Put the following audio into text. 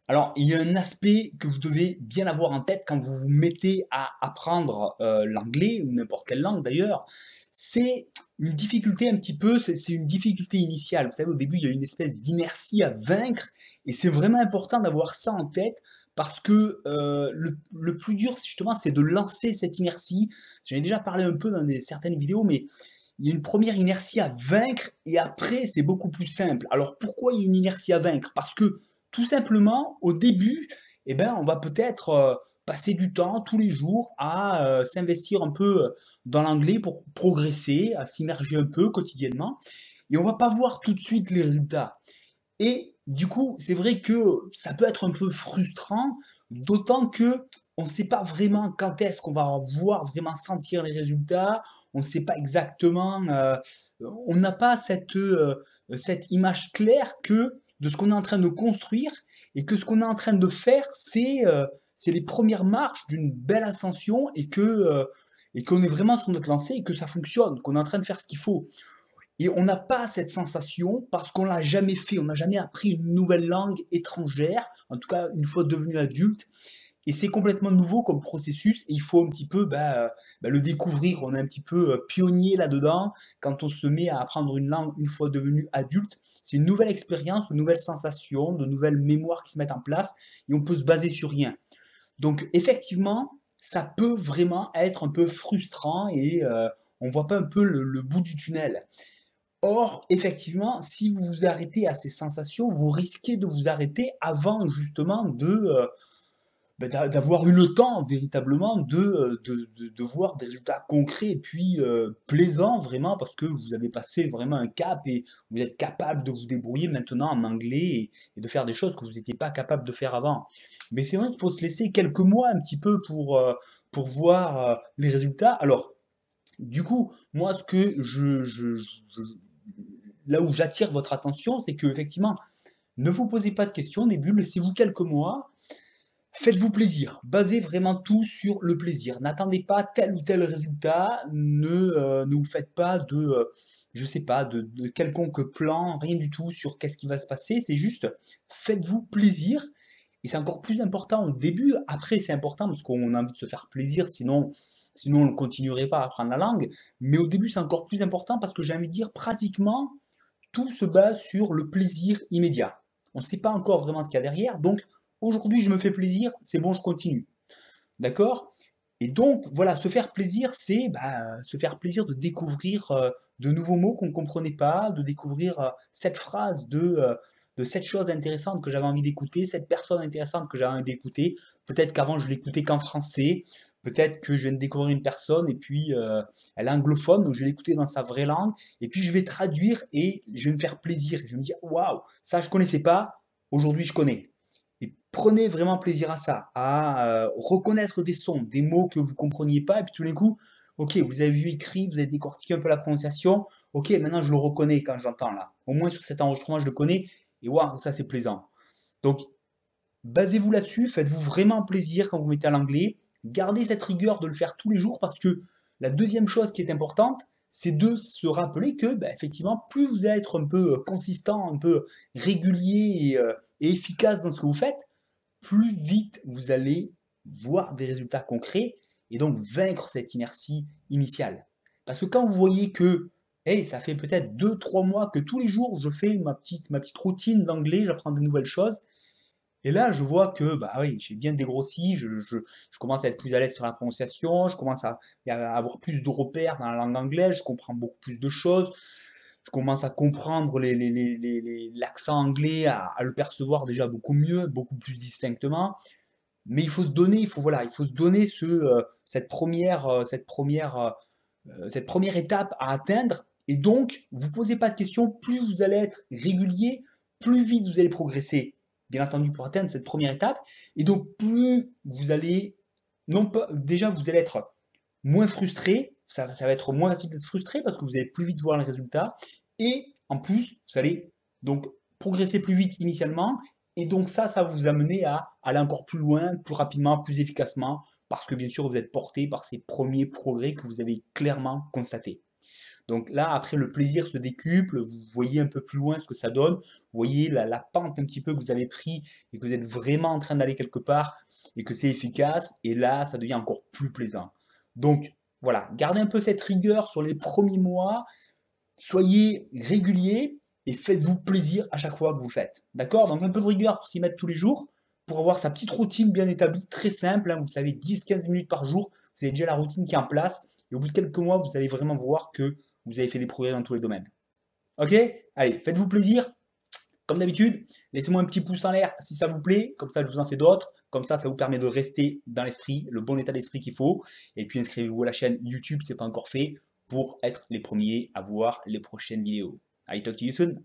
Alors, il y a un aspect que vous devez bien avoir en tête quand vous vous mettez à apprendre l'anglais ou n'importe quelle langue d'ailleurs, c'est une difficulté un petit peu, c'est une difficulté initiale. Vous savez, au début, il y a une espèce d'inertie à vaincre et c'est vraiment important d'avoir ça en tête parce que le plus dur, justement, c'est de lancer cette inertie. J'en ai déjà parlé un peu dans certaines vidéos, mais il y a une première inertie à vaincre et après, c'est beaucoup plus simple. Alors, pourquoi il y a une inertie à vaincre? Parce que tout simplement, au début, eh ben, on va peut-être passer du temps tous les jours à s'investir un peu dans l'anglais pour progresser, à s'immerger un peu quotidiennement, et on va pas voir tout de suite les résultats. Et du coup, c'est vrai que ça peut être un peu frustrant, d'autant que on ne sait pas vraiment quand est-ce qu'on va voir vraiment sentir les résultats. On ne sait pas exactement, on n'a pas cette image claire que de ce qu'on est en train de construire et que ce qu'on est en train de faire, c'est les premières marches d'une belle ascension et qu'on est vraiment sur notre lancée et que ça fonctionne, qu'on est en train de faire ce qu'il faut. Et on n'a pas cette sensation parce qu'on l'a jamais fait, on n'a jamais appris une nouvelle langue étrangère, en tout cas une fois devenu adulte. Et c'est complètement nouveau comme processus et il faut un petit peu le découvrir. On est un petit peu pionnier là-dedans quand on se met à apprendre une langue une fois devenu adulte. C'est une nouvelle expérience, une nouvelle sensation, de nouvelles mémoires qui se mettent en place et on peut se baser sur rien. Donc effectivement, ça peut vraiment être un peu frustrant et on voit pas un peu le bout du tunnel. Or, effectivement, si vous vous arrêtez à ces sensations, vous risquez de vous arrêter avant justement d'avoir eu le temps véritablement de voir des résultats concrets et puis plaisants vraiment parce que vous avez passé vraiment un cap et vous êtes capable de vous débrouiller maintenant en anglais et de faire des choses que vous n'étiez pas capable de faire avant. Mais c'est vrai qu'il faut se laisser quelques mois un petit peu pour voir les résultats. Alors, du coup, moi, ce que là où j'attire votre attention, c'est que effectivement, ne vous posez pas de questions au début, laissez-vous quelques mois, faites-vous plaisir, basez vraiment tout sur le plaisir. N'attendez pas tel ou tel résultat, ne vous faites pas je sais pas, de quelconque plan, rien du tout sur qu'est-ce qui va se passer, c'est juste faites-vous plaisir. Et c'est encore plus important au début, après c'est important parce qu'on a envie de se faire plaisir, sinon on ne continuerait pas à apprendre la langue. Mais au début c'est encore plus important parce que j'ai envie de dire pratiquement tout se base sur le plaisir immédiat. On ne sait pas encore vraiment ce qu'il y a derrière, donc aujourd'hui je me fais plaisir, c'est bon, je continue. D'accord? Et donc voilà, se faire plaisir, c'est se faire plaisir de découvrir de nouveaux mots qu'on ne comprenait pas, de découvrir cette phrase de cette chose intéressante que j'avais envie d'écouter, cette personne intéressante que j'avais envie d'écouter. Peut-être qu'avant je l'écoutais qu'en français, peut-être que je viens de découvrir une personne et puis elle est anglophone, donc je vais l'écouter dans sa vraie langue, et puis je vais traduire et je vais me faire plaisir. Je vais me dire, waouh, ça je connaissais pas, aujourd'hui je connais. Et prenez vraiment plaisir à ça, à reconnaître des sons, des mots que vous ne compreniez pas, et puis tout d'un coup, ok, vous avez vu écrit, vous avez décortiqué un peu la prononciation, ok, maintenant je le reconnais quand j'entends là. Au moins sur cet enregistrement, je le connais, et waouh, ça c'est plaisant. Donc, basez-vous là-dessus, faites-vous vraiment plaisir quand vous mettez à l'anglais, gardez cette rigueur de le faire tous les jours, parce que la deuxième chose qui est importante, c'est de se rappeler que, effectivement, plus vous allez être un peu consistant, un peu régulier et efficace dans ce que vous faites, plus vite vous allez voir des résultats concrets et donc vaincre cette inertie initiale. Parce que quand vous voyez que hey, ça fait peut-être 2 3 mois que tous les jours je fais ma petite routine d'anglais, j'apprends de nouvelles choses, et là je vois que bah oui, j'ai bien dégrossi, je commence à être plus à l'aise sur la prononciation, je commence à avoir plus de repères dans la langue anglaise, je comprends beaucoup plus de choses, je commence à comprendre l'accent anglais, à le percevoir déjà beaucoup mieux, beaucoup plus distinctement. Mais il faut se donner, il faut se donner cette première étape à atteindre. Et donc, vous ne posez pas de questions, plus vous allez être régulier, plus vite vous allez progresser, bien entendu, pour atteindre cette première étape. Et donc, plus vous allez, non pas, déjà, vous allez être moins frustré, ça va être moins facile d'être frustré parce que vous allez plus vite voir les résultats. Et en plus, vous allez donc progresser plus vite initialement. Et donc ça va vous amener à aller encore plus loin, plus rapidement, plus efficacement, parce que bien sûr, vous êtes porté par ces premiers progrès que vous avez clairement constatés. Donc là, après, le plaisir se décuple, vous voyez un peu plus loin ce que ça donne, vous voyez la pente un petit peu que vous avez pris et que vous êtes vraiment en train d'aller quelque part et que c'est efficace, et là, ça devient encore plus plaisant. Donc voilà, gardez un peu cette rigueur sur les premiers mois, soyez régulier et faites-vous plaisir à chaque fois que vous faites. D'accord? Donc un peu de rigueur pour s'y mettre tous les jours, pour avoir sa petite routine bien établie, très simple, hein, vous savez, 10-15 minutes par jour, vous avez déjà la routine qui est en place, et au bout de quelques mois, vous allez vraiment voir que vous avez fait des progrès dans tous les domaines. Ok? Allez, faites-vous plaisir, comme d'habitude, laissez-moi un petit pouce en l'air si ça vous plaît, comme ça je vous en fais d'autres, comme ça vous permet de rester dans l'esprit, le bon état d'esprit qu'il faut, et puis inscrivez-vous à la chaîne YouTube si ce n'est pas encore fait, pour être les premiers à voir les prochaines vidéos. Allez, talk to you soon!